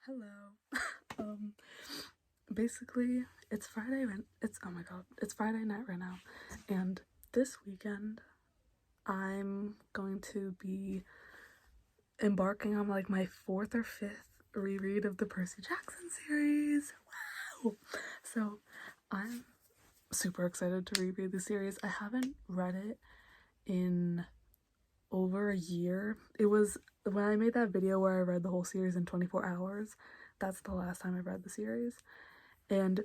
Hello. um Basically it's Friday it's Friday night right now, and this weekend I'm going to be embarking on like my fourth or fifth reread of the Percy Jackson series. Wow. So I'm super excited to reread the series. I haven't read it in over a year. It was when I made that video where I read the whole series in 24 hours. That's the last time I read the series. And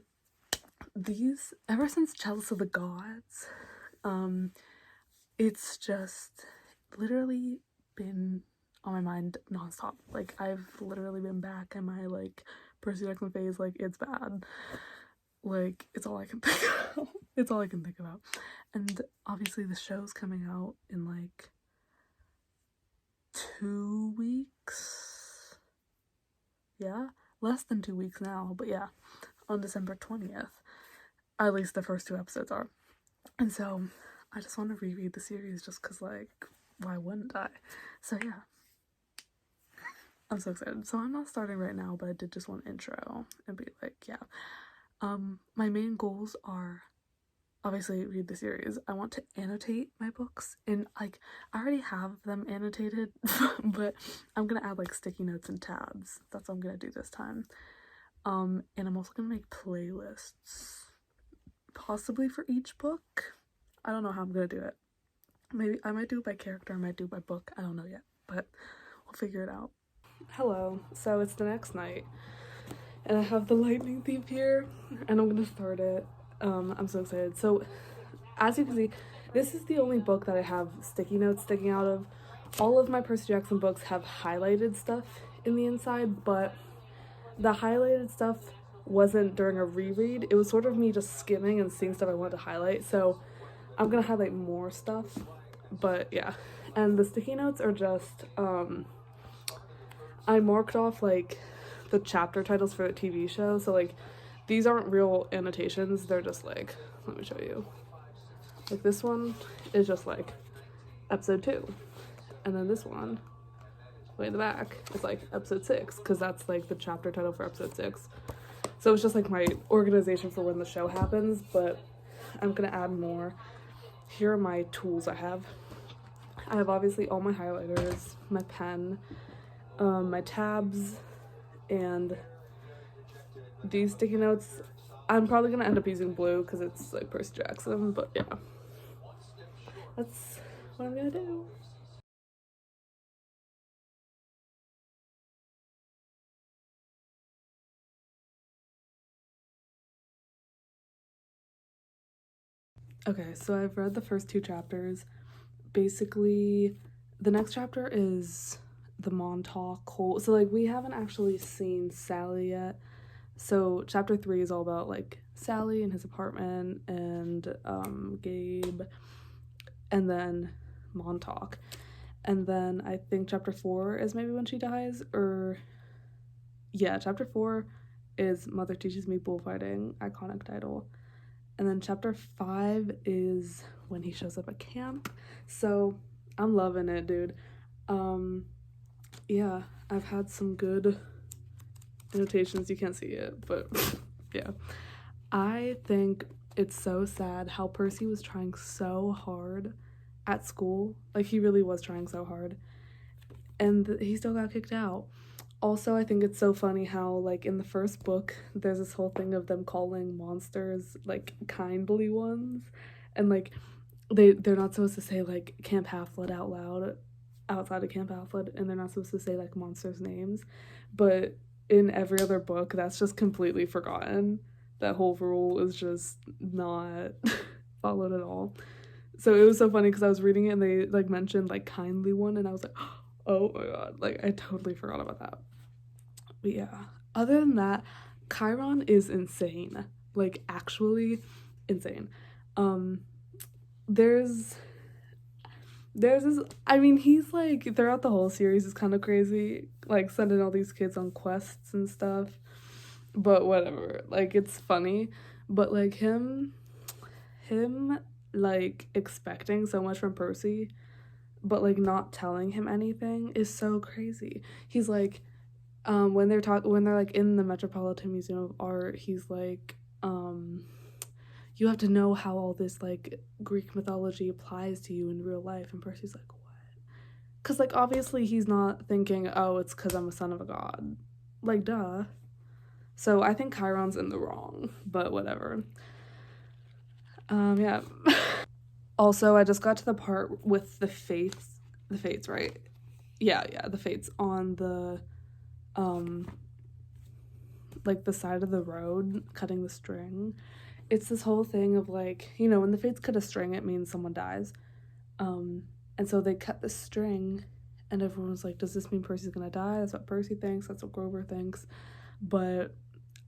these, ever since Chalice of the Gods, it's just literally been on my mind nonstop. Like, I've literally been back in my like Percy Jackson phase. Like, it's bad. Like, it's all I can think about. It's all I can think about. And obviously the show's coming out in like 2 weeks. Yeah, less than 2 weeks now, but yeah, on December 20th. At least the first 2 episodes are. And so I just want to reread the series just because, like, why wouldn't I? So yeah, I'm so excited. So I'm not starting right now, but I did just want to intro and be like, yeah. My main goals are obviously read the series. I want to annotate my books, and like I already have them annotated, but I'm gonna add like sticky notes and tabs. That's what I'm gonna do this time. And I'm also gonna make playlists, possibly for each book. I don't know how I'm gonna do it. Maybe I might do it by character, I might do it by book. I don't know yet, but we'll figure it out. Hello. So it's the next night, and I have the lightning thief here, and I'm gonna start it. I'm so excited. So, as you can see, this is the only book that I have sticky notes sticking out of. All of my Percy Jackson books have highlighted stuff in the inside, but the highlighted stuff wasn't during a reread. It was sort of me just skimming and seeing stuff I wanted to highlight. So I'm gonna highlight more stuff, but yeah. And the sticky notes are just I marked off like the chapter titles for the TV show. So like these aren't real annotations, they're just like, let me show you. Like this one is just like episode 2, and then this one way in the back is like episode 6, because that's like the chapter title for episode 6. So it's just like my organization for when the show happens, but I'm gonna add more. Here are my tools I have. I have obviously all my highlighters, my pen, my tabs, and these sticky notes. I'm probably gonna end up using blue because it's like Percy Jackson, but yeah. That's what I'm gonna do. Okay, so I've read the first 2 chapters. Basically, the next chapter is the Montauk whole. So like we haven't actually seen Sally yet. So chapter 3 is all about like Sally and his apartment and Gabe, and then Montauk. And then I think chapter 4 is maybe when she dies, or yeah, chapter 4 is Mother Teaches Me Bullfighting, iconic title. And then chapter 5 is when he shows up at camp. So I'm loving it, dude. Yeah, I've had some good annotations. You can't see it, but yeah. I think it's so sad how Percy was trying so hard at school. Like, he really was trying so hard. And he still got kicked out. Also, I think it's so funny how, like, in the first book, there's this whole thing of them calling monsters, like, kindly ones. And, like, they're not supposed to say, like, Camp Half-Blood out loud outside of Camp Half-Blood, and they're not supposed to say, like, monsters' names. But in every other book, that's just completely forgotten. That whole rule is just not followed at all. So it was so funny because I was reading it and they, like, mentioned, like, kindly one, and I was like, oh my god, like, I totally forgot about that. But yeah, other than that, Chiron is insane. Like, actually insane. There's this, I mean, he's like, throughout the whole series is kind of crazy, like sending all these kids on quests and stuff, but whatever, like, it's funny. But like him like expecting so much from Percy but like not telling him anything is so crazy. He's like, when they're like in the Metropolitan Museum of Art, he's like, you have to know how all this like Greek mythology applies to you in real life. And Percy's like, what? Because like obviously he's not thinking, oh, it's because I'm a son of a god, like duh. So I think Chiron's in the wrong, but whatever. Yeah. Also, I just got to the part with the fates, right? Yeah, the fates on the like the side of the road cutting the string. It's this whole thing of like, you know, when the fates cut a string, it means someone dies. And so they cut the string, and everyone was like, does this mean Percy's gonna die? That's what Percy thinks, that's what Grover thinks. But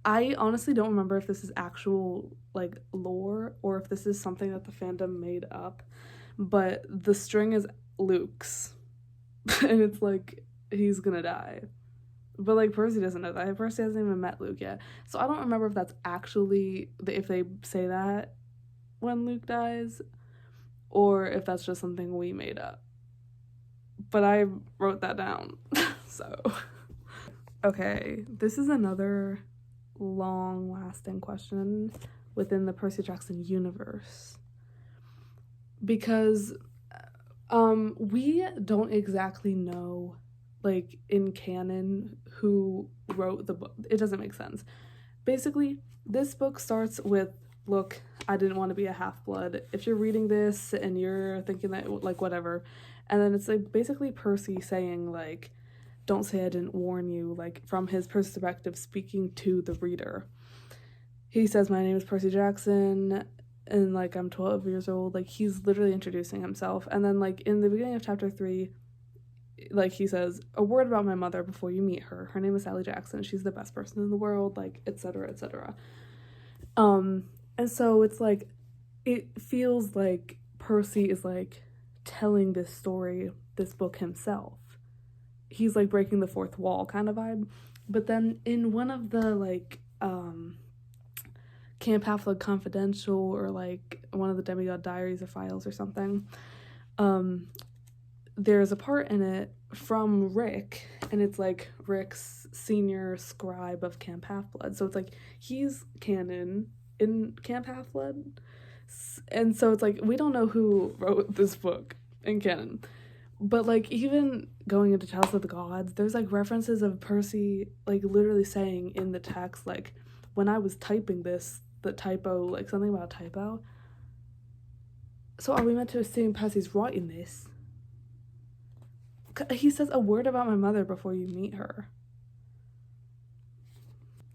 I honestly don't remember if this is actual like lore or if this is something that the fandom made up. But the string is Luke's. And it's like he's gonna die. But like Percy doesn't know that. Percy hasn't even met Luke yet. So I don't remember if that's actually if they say that when Luke dies, or if that's just something we made up. But I wrote that down. So okay, this is another long-lasting question within the Percy Jackson universe. Because we don't exactly know, like, in canon who wrote the book. It doesn't make sense. Basically, this book starts with, look, I didn't want to be a half-blood. If you're reading this and you're thinking that, like, whatever. And then it's, like, basically Percy saying, like, don't say I didn't warn you, like, from his perspective, speaking to the reader. He says, my name is Percy Jackson, and, like, I'm 12 years old. Like, he's literally introducing himself. And then, like, in the beginning of chapter 3, like, he says, a word about my mother before you meet her. Her name is Sally Jackson. She's the best person in the world, like, etc., etc. And so it's, like, it feels like Percy is, like, telling this story, this book himself. He's, like, breaking the fourth wall kind of vibe. But then in one of the, like, Camp Half-Blood Confidential or, like, one of the Demigod Diaries or files or something, there's a part in it from Rick, and it's, like, Rick's senior scribe of Camp Half-Blood. So it's, like, he's canon in Camp Half-Blood. And so it's, like, we don't know who wrote this book in canon. But, like, even going into Chalice of the Gods, there's, like, references of Percy, like, literally saying in the text, like, when I was typing this, the typo, like, something about a typo. So are we meant to assume Percy's writing this? He says a word about my mother before you meet her.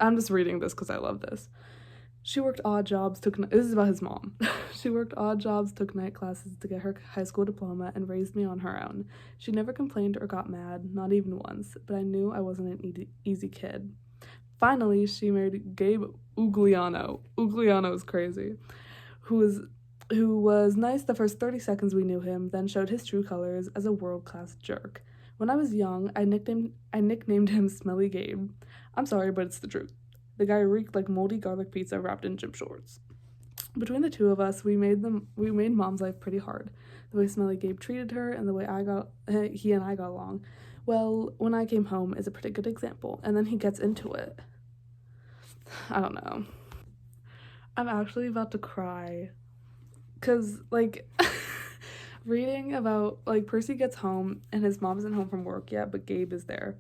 I'm just reading this because I love this. She worked odd jobs, this is about his mom. She worked odd jobs, took night classes to get her high school diploma, and raised me on her own. She never complained or got mad, not even once, but I knew I wasn't an easy kid. Finally, she married Gabe Ugliano. Ugliano is crazy. Who was nice the first 30 seconds we knew him, then showed his true colors as a world-class jerk. When I was young, I nicknamed him Smelly Gabe. I'm sorry, but it's the truth. The guy reeked like moldy garlic pizza wrapped in gym shorts. Between the two of us, we made Mom's life pretty hard. The way Smelly Gabe treated her and the way he and I got along. Well, when I came home is a pretty good example. And then he gets into it. I don't know. I'm actually about to cry. Because, like, reading about, like, Percy gets home and his mom isn't home from work yet, but Gabe is there.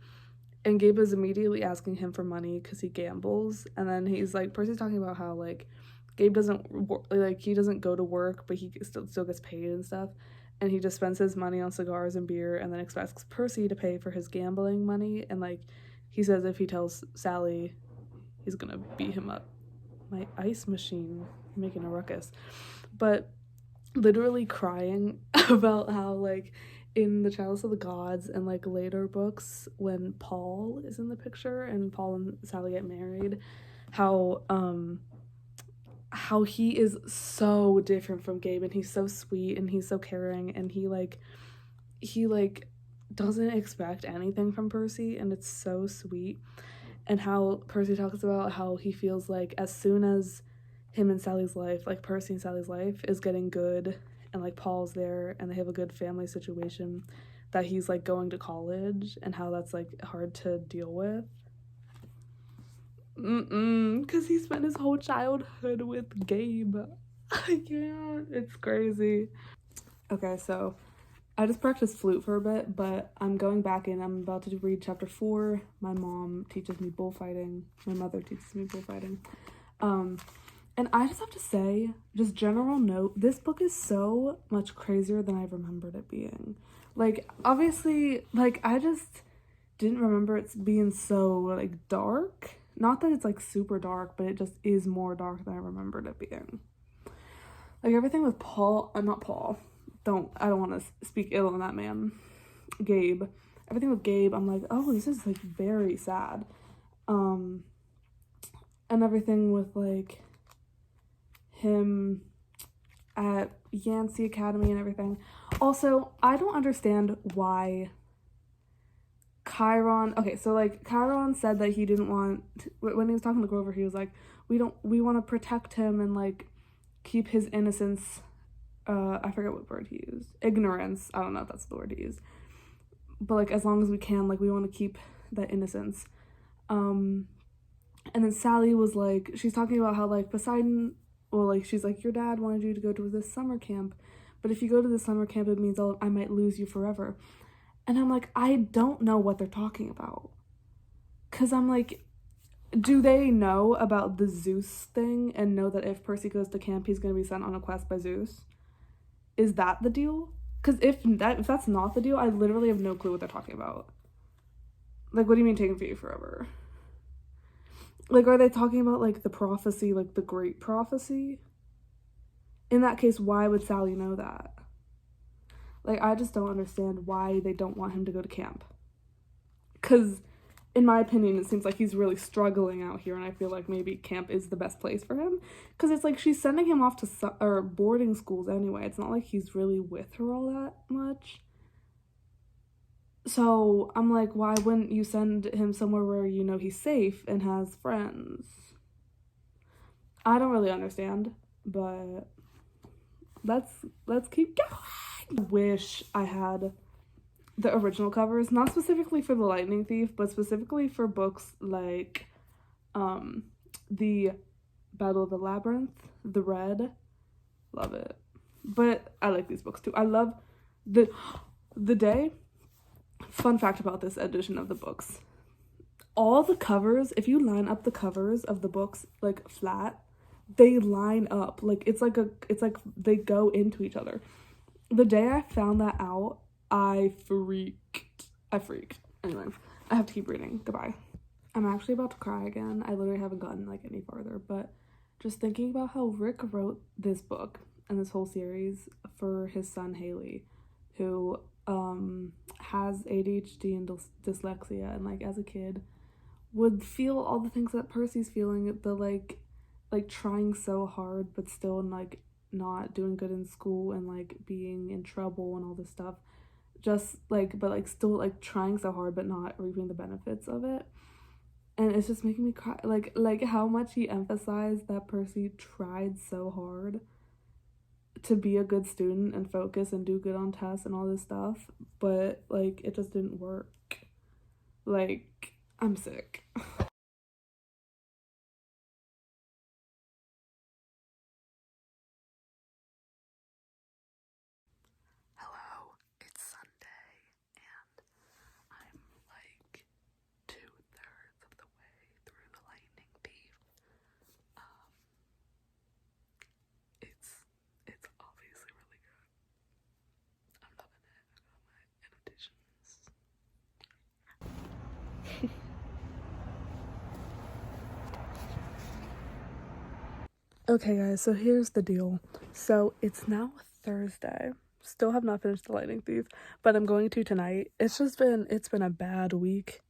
And Gabe is immediately asking him for money because he gambles. And then he's like, Percy's talking about how, like, Gabe doesn't, like, he doesn't go to work, but he still gets paid and stuff. And he just spends his money on cigars and beer and then expects Percy to pay for his gambling money. And, like, he says if he tells Sally, he's gonna beat him up. My ice machine making a ruckus. But literally crying about how, like, in the Chalice of the Gods and, like, later books when Paul is in the picture and Paul and Sally get married, how he is so different from Gabe, and he's so sweet and he's so caring, and he doesn't expect anything from Percy, and it's so sweet. And how Percy talks about how he feels like as soon as him and Sally's life, like Percy and Sally's life is getting good, and like Paul's there and they have a good family situation, that he's like going to college and how that's like hard to deal with. Because he spent his whole childhood with Gabe. I can't. It's crazy. Okay, so I just practiced flute for a bit, but I'm going back in. I'm about to read chapter 4. My mom teaches me bullfighting. My mother teaches me bullfighting. And I just have to say, just general note, this book is so much crazier than I remembered it being. Like, obviously, like, I just didn't remember it being so, like, dark. Not that it's, like, super dark, but it just is more dark than I remembered it being. Like, everything with Paul, not Paul. I don't want to speak ill on that man. Gabe. Everything with Gabe, I'm like, oh, this is, like, very sad. And everything with, like, him at Yancey Academy and everything. Also, I don't understand why Chiron... Okay, so, like, Chiron said that he didn't want... When he was talking to Grover, he was like, we want to protect him and, like, keep his innocence... I forget what word he used. Ignorance. I don't know if that's the word he used. But, like, as long as we can, like, we want to keep that innocence. And then Sally was, like... She's talking about how, like, Poseidon... Well, like, she's like, your dad wanted you to go to this summer camp. But if you go to this summer camp, it means I might lose you forever. And I'm like, I don't know what they're talking about. Because I'm like... Do they know about the Zeus thing and know that if Percy goes to camp, he's going to be sent on a quest by Zeus? Is that the deal? Because if that's not the deal, I literally have no clue what they're talking about. Like, what do you mean taking for you forever? Like, are they talking about, like, the prophecy, like, the great prophecy? In that case, why would Sally know that? Like, I just don't understand why they don't want him to go to camp. Because, in my opinion, it seems like he's really struggling out here, and I feel like maybe camp is the best place for him. Because it's like she's sending him off to boarding schools anyway. It's not like he's really with her all that much. So I'm like, why wouldn't you send him somewhere where you know he's safe and has friends? I don't really understand, but let's keep going. I wish I had the original covers, not specifically for The Lightning Thief, but specifically for books like the Battle of the Labyrinth, The Red. Love it. But I like these books too. I love the day. Fun fact about this edition of the books. All the covers, if you line up the covers of the books like flat, they line up. Like it's like they go into each other. The day I found that out, I freaked. Anyway, I have to keep reading. Goodbye. I'm actually about to cry again. I literally haven't gotten like any farther, but just thinking about how Rick wrote this book and this whole series for his son Haley, who has ADHD and dyslexia, and like as a kid would feel all the things that Percy's feeling, the like trying so hard but still like not doing good in school and like being in trouble and all this stuff, just like but like still like trying so hard but not reaping the benefits of it. And it's just making me cry, like how much he emphasized that Percy tried so hard to be a good student and focus and do good on tests and all this stuff, but like it just didn't work. Like, I'm sick. Hello, it's Sunday and I'm like 2/3 of the way through The Lightning Thief. It's obviously really good. I'm loving it. I got my annotations. Okay guys, so here's the deal. So it's now Thursday. Still have not finished The Lightning Thief, but I'm going to tonight. It's been a bad week.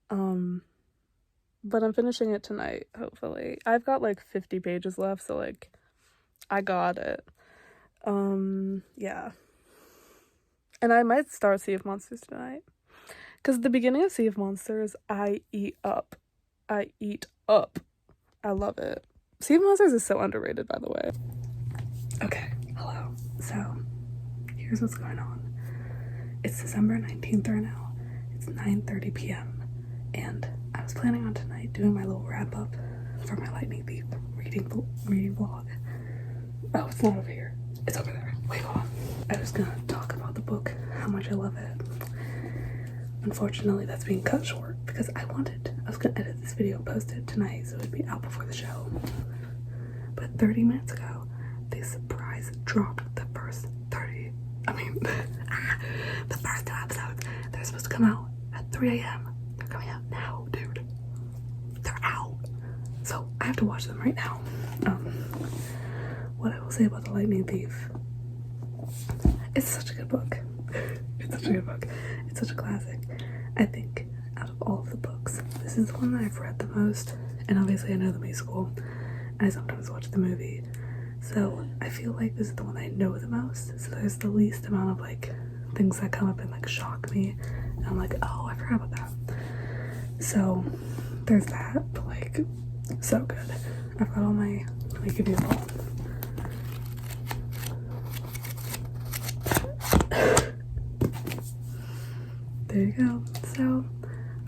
But I'm finishing it tonight, hopefully. I've got like 50 pages left, so like I got it. Yeah. And I might start Sea of Monsters tonight. Because the beginning of Sea of Monsters, I eat up. I love it. Sea of Monsters is so underrated, by the way. Okay, hello. So, here's what's going on. It's December 19th right now. It's 9:30 p.m. and I was planning on tonight doing my little wrap up for my Lightning Thief reading vlog. Oh, it's not over here. It's over there. Wait, hold on. I was gonna talk about the book, how much I love it. Unfortunately, that's being cut short because I was gonna edit this video and post it tonight so it'd be out before the show. But 30 minutes ago, they surprise dropped the first the first 2 episodes. They're supposed to come out at 3 a.m. They're coming out now, dude. They're out. So I have to watch them right now. What I will say about The Lightning Thief, it's such a good book. It's such a good book. It's such a classic. I think out of all of the books, this is the one that I've read the most. And obviously I know the musical, and I sometimes watch the movie. So I feel like this is the one I know the most. So there's the least amount of like things that come up and like shock me. And I'm like, oh, I forgot about that. So there's that, but like, so good. I've got all my, let me give you a call. There you go. So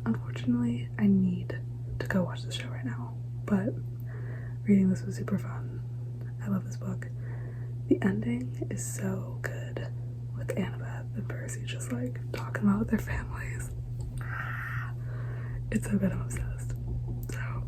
unfortunately I need to go watch the show right now, but reading this was super fun. I love this book. The ending is so good with Annabeth and Percy just like talking about their families. It's so good, I'm obsessed. So